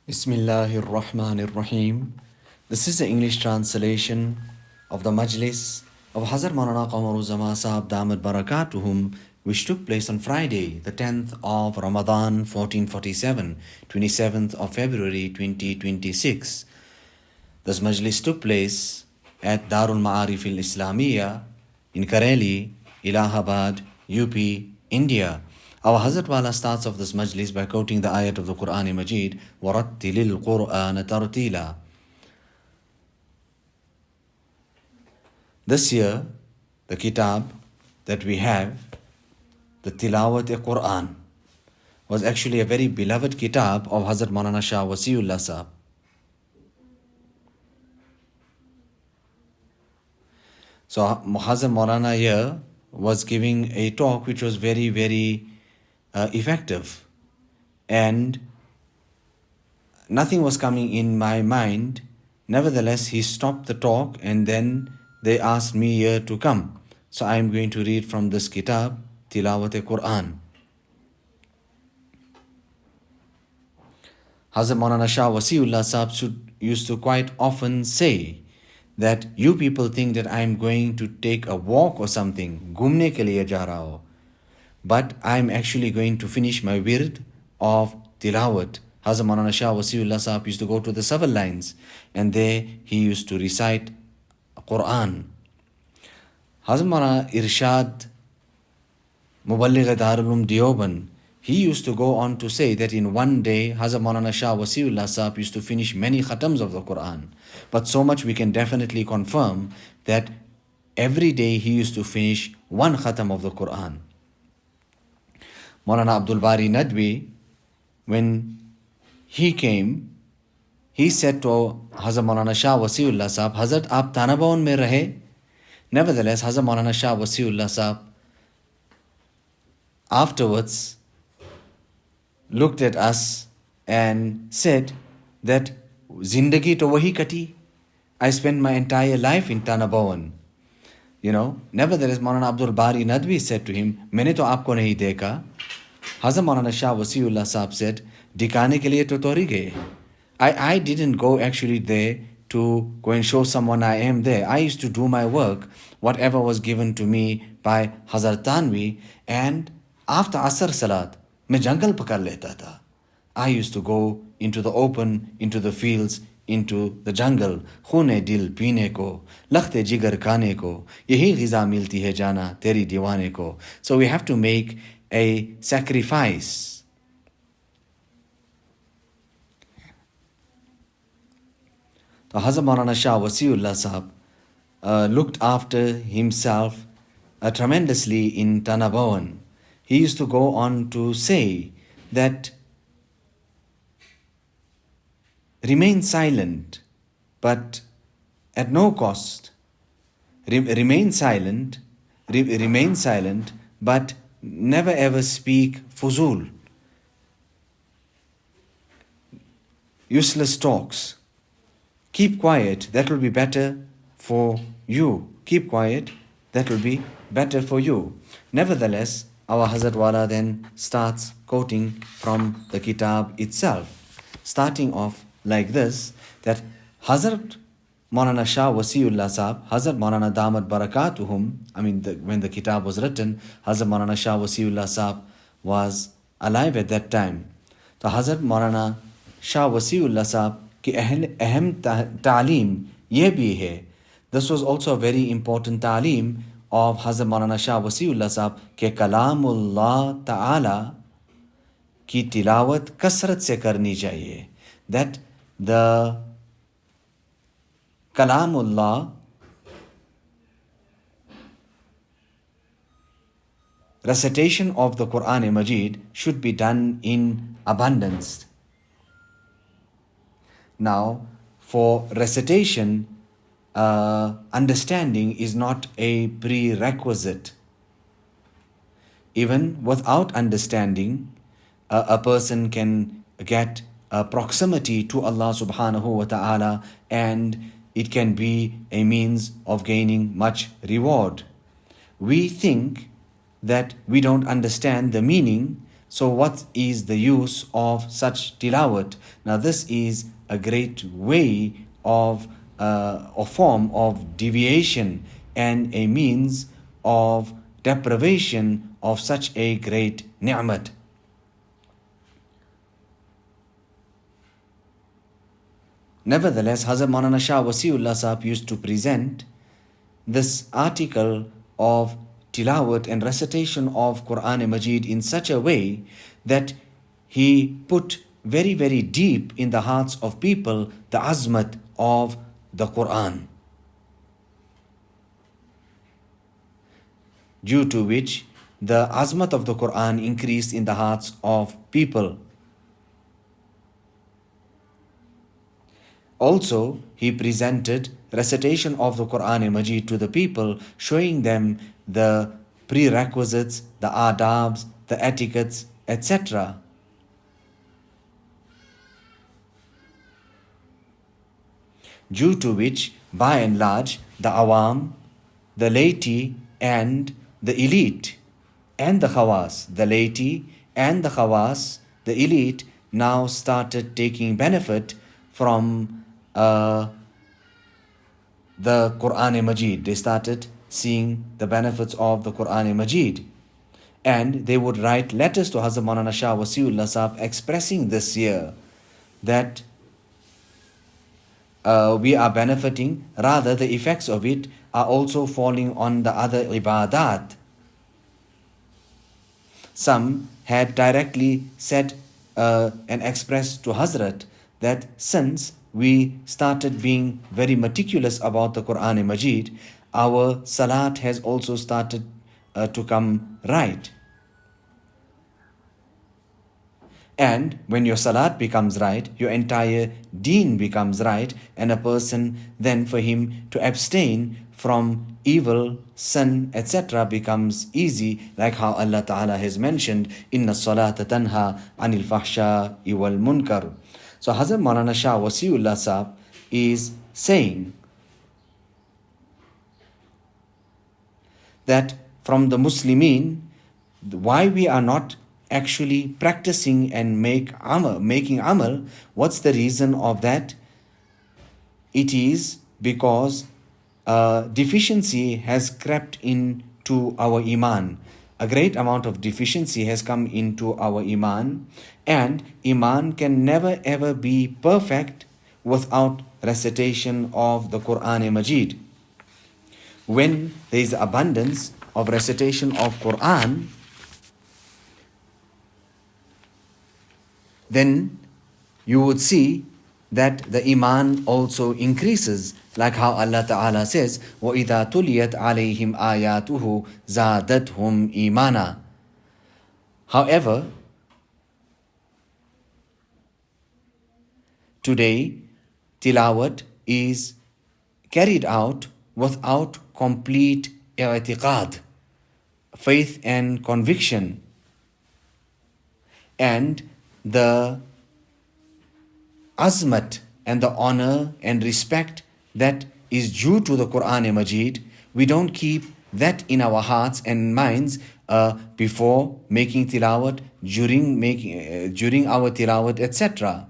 Bismillahir Rahmanir Rahim. This is the English translation of the Majlis of Hazrat Maulana Qamar Uzzaman Sahab Damat Barakatuhum, which took place on Friday, the 10th of Ramadan 1447, 27th of February 2026. This Majlis took place at Darul Ma'arif al-Islamiyya in Kareli, Allahabad, UP, India. Our Hazrat Wala starts off this majlis by quoting the ayat of the Quran Majid, وَرَتِّلِ الْقُرْآنَ تَرْتِيلًا. This year, the kitab that we have, the Tilawat-e-Quran, was actually a very beloved kitab of Hazrat Maulana Shah Wasiullah Sahab. So Hazrat Maulana here was giving a talk which was very, very effective, and nothing was coming in my mind. Nevertheless, he stopped the talk and then they asked me here to come. So I am going to read from this kitab, Tilawat-e-Quran. Hazrat Maulana Shah Wasiullah Sahab used to quite often say that you people think that I am going to take a walk or something, घूमने के लिए जा रहा हो, but I am actually going to finish my wird of tilawat. Hazrat Maulana Shah Wasiullah Sahab used to go to the several lines and there he used to recite Quran. Hazrat Maulana Irshad Muballigh Darul Uloom Deoband, he used to go on to say that in one day Hazrat Maulana Shah Wasiullah Sahab used to finish many khatams of the Quran. But so much we can definitely confirm that every day he used to finish one khatam of the Quran. Maulana Abdul Bari Nadwi, when he came, he said to Hazrat Maulana Shah Wasiullah Sahab, Hazrat, aap Tanabaun mein rahe? Nevertheless, Hazrat Maulana Shah Wasiullah Sahab afterwards looked at us and said that Zindagi to wahi kati. I spent my entire life in Tanabaun. Nevertheless, Maulana Abdul Bari Nadwi said to him, Maine to aapko nahi dekha. Hazrat Maulana Shah Wasiullah Sahab said, Dikane ke liye to tori gaye. I didn't go actually there to go and show someone I am there. I used to do my work, whatever was given to me by Hazrat Tanvi, and after Asr Salat, main jungle pakad leta tha. I used to go into the open, into the fields, into the jungle. Khune dil peene ko, lakhte jigar khane ko, yahi ghiza milti hai jana teri diwane ko. So we have to make a sacrifice. So Hazrat Maulana Shah Wasiullah Sahab looked after himself tremendously in Tanabawan. He used to go on to say that remain silent, but at no cost. Remain silent, but never ever speak fuzul, useless talks. Keep quiet, that will be better for you. Keep quiet, that will be better for you. Nevertheless, our Hazrat Wala then starts quoting from the kitab itself, starting off like this, that Hazrat Maulana Shah Wasiullah Sahab, Hazrat Maulana Damat Barakatuhum, when the kitab was written, Hazrat Maulana Shah Wasiullah Sahab was alive at that time. So Hazrat Maulana Shah Wasiullah Sahab ki ahem ta'aleem ye bhi hai. This was also a very important ta'aleem of Hazrat Maulana Shah Wasiullah Sahab ke Kalamullah Ta'ala ki tilawat kasrat se karni chahiye. That the Kalamullah, recitation of the Quran Majid, should be done in abundance. Now, for recitation, understanding is not a prerequisite. Even without understanding, a person can get proximity to Allah subhanahu wa ta'ala, and it can be a means of gaining much reward. We think that we don't understand the meaning So what is the use of such tilawat? Now this is a great way of a form of deviation and a means of deprivation of such a great ni'mat. Nevertheless, Hazrat Maulana Shah Wasiullah Sahab used to present this article of tilawat and recitation of Quran Majid in such a way that he put very, very deep in the hearts of people the azmat of the Quran, due to which the azmat of the Quran increased in the hearts of people. Also, he presented recitation of the Quran Majid to the people, showing them the prerequisites, the adabs, the etiquettes, etc. Due to which, by and large, the awam, the laity and the elite and the khawas, the laity and the khawas, the elite now started taking benefit from the Quran Majid. They started seeing the benefits of the Quran Majid. And they would write letters to Hazrat Maulana Shah Wasiullah Sahab expressing this year that we are benefiting, rather the effects of it are also falling on the other ibadat. Some had directly said and expressed to Hazrat that since we started being very meticulous about the Quran Majid, our salat has also started to come right. And when your salat becomes right, your entire deen becomes right, and a person then, for him to abstain from evil, sin, etc. becomes easy, like how Allah Ta'ala has mentioned, Inna salata tanha anil fahsha wal munkar. So Hazrat Maulana Shah Wasiullah Sahab is saying that from the Muslimin, why we are not actually practicing and making amal, what's the reason of that? It is because deficiency has crept into our iman. A great amount of deficiency has come into our iman, and iman can never ever be perfect without recitation of the Quran Majid. When there is abundance of recitation of Quran, then you would see that the iman also increases, like how Allah Ta'ala says, وَإِذَا تُلِيَتْ عَلَيْهِمْ آيَاتُهُ زَادَتْهُمْ إِيمَانًا. However, today, tilawat is carried out without complete i'tiqad, faith and conviction, and the azmat and the honor and respect that is due to the Quran Majid. We don't keep that in our hearts and minds before making tilawat, during our tilawat, etc.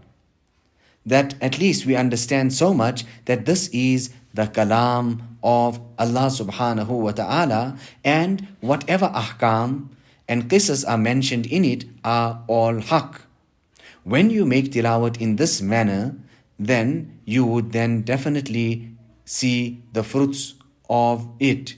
That at least we understand so much that this is the kalam of Allah subhanahu wa ta'ala, and whatever ahkam and qisas are mentioned in it are all haqq. When you make tilawat in this manner, then you would then definitely see the fruits of it.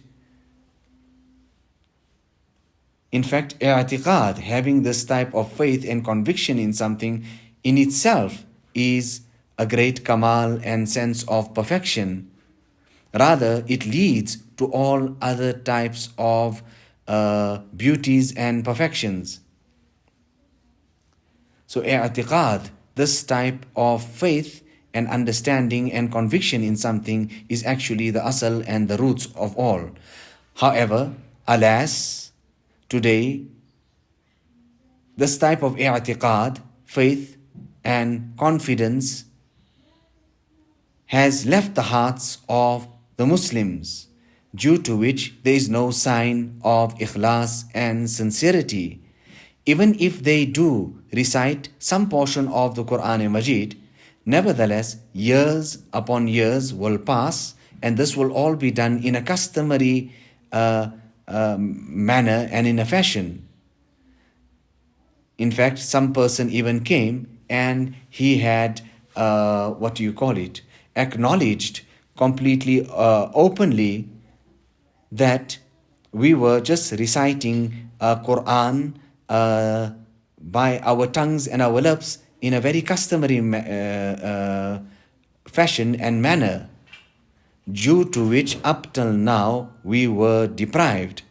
In fact, i'tiqad, having this type of faith and conviction in something, in itself is a great kamal and sense of perfection. Rather, it leads to all other types of beauties and perfections. So i'tiqad, this type of faith and understanding and conviction in something, is actually the asal and the roots of all. However, alas, today, this type of i'tiqad, faith and confidence, has left the hearts of the Muslims, due to which there is no sign of ikhlas and sincerity. even if they do recite some portion of the Quran-e-Majid, nevertheless, years upon years will pass, and this will all be done in a customary manner and in a fashion. In fact, some person even came and he had, acknowledged completely openly that we were just reciting Quran by our tongues and our lips in a very customary fashion and manner, due to which up till now we were deprived.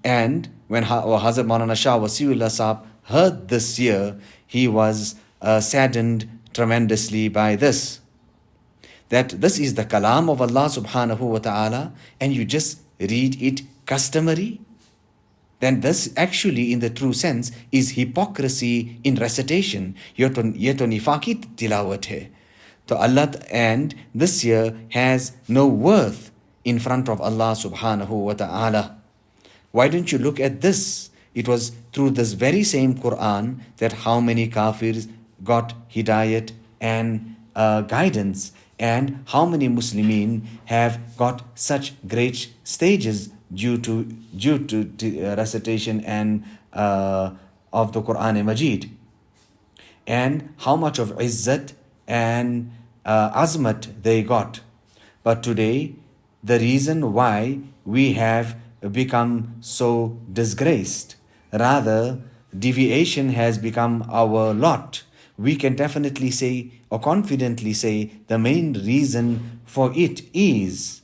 And when Hazrat Maulana Shah Wasiullah Sahab heard this year, he was saddened tremendously by this. That this is the kalam of Allah subhanahu wa ta'ala and you just read it customary. Then this actually in the true sense is hypocrisy in recitation. Ye to nifaqi tilawat hai. So Allah, and this year has no worth in front of Allah subhanahu wa ta'ala. Why don't you look at this? It was through this very same Quran that how many kafirs got hidayat and guidance, and how many Muslimin have got such great stages due to recitation and of the Quran-e-Majid, and how much of izzat and azmat they got. But today, the reason why we have become so disgraced, rather deviation has become our lot, we can definitely say or confidently say the main reason for it is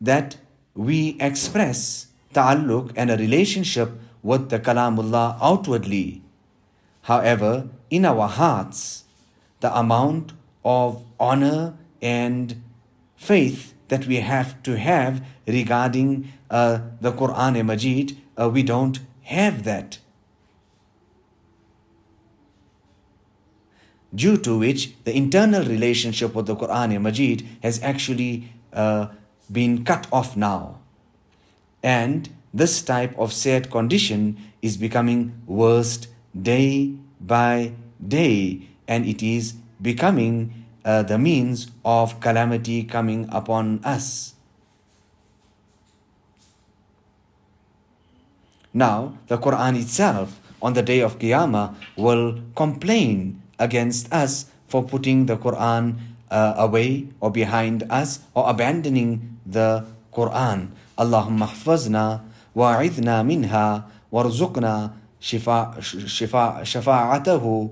that we express ta'alluq and a relationship with the Kalamullah outwardly. However, in our hearts, the amount of honor and faith that we have to have regarding the Quran-e-Majid, we don't have that. Due to which the internal relationship with the Quran-e-Majid has actually been cut off now. And this type of sad condition is becoming worse day by day, and it is becoming the means of calamity coming upon us. Now, the Quran itself on the day of Qiyamah will complain against us for putting the Quran away or behind us or abandoning the Quran. Allahumma hafazna wa'idhna minha warzuqna shafa'atahu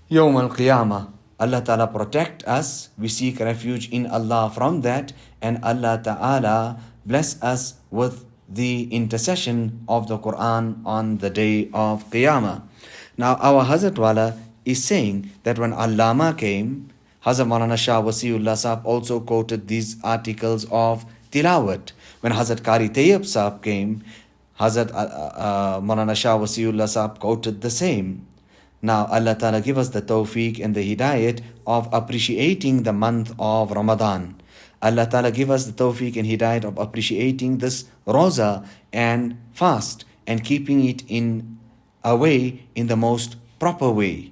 yawm al-qiyamah. Allah Ta'ala protect us. We seek refuge in Allah from that, and Allah Ta'ala bless us with the intercession of the Quran on the day of Qiyamah. Now our Hazrat Wala is saying that when Allama came, Hazrat Maulana Shah Wasiullah Sahab also quoted these articles of Tilawat. When Hazrat Qari Tayyib Sahab came, Hazrat Maulana Shah Wasiullah Sahab quoted the same. Now Allah Ta'ala give us the tawfiq and the hidayat of appreciating the month of Ramadan. Allah Ta'ala give us the tawfiq and hidayat of appreciating this roza and fast and keeping it in a way, in the most proper way.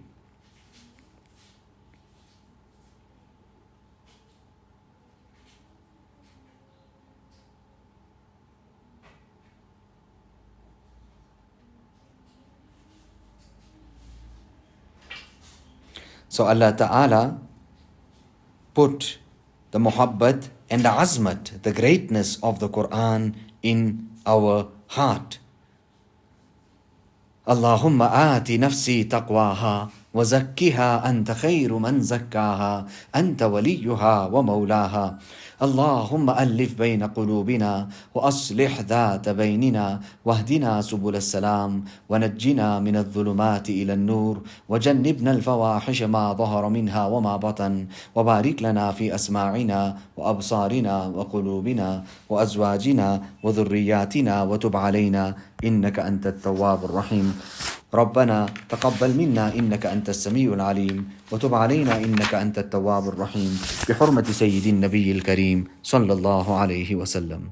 So Allah Ta'ala put the muhabbat and the azmat, the greatness of the Quran in our heart. Allahumma aati nafsi taqwaha wa zakkiha anta khayru man zakkaha anta waliyuha wa mawlaha. اللهم ألف بين قلوبنا وأصلح ذات بيننا واهدنا سبل السلام ونجنا من الظلمات إلى النور وجنبنا الفواحش ما ظهر منها وما بطن وبارك لنا في أسماعنا وأبصارنا وقلوبنا وأزواجنا وذرياتنا وتب علينا إنك أنت التواب الرحيم. ربنا تقبل منا إنك أنت السميع العليم وتب علينا إنك أنت التواب الرحيم بحرمة سيد النبي الكريم صلى الله عليه وسلم.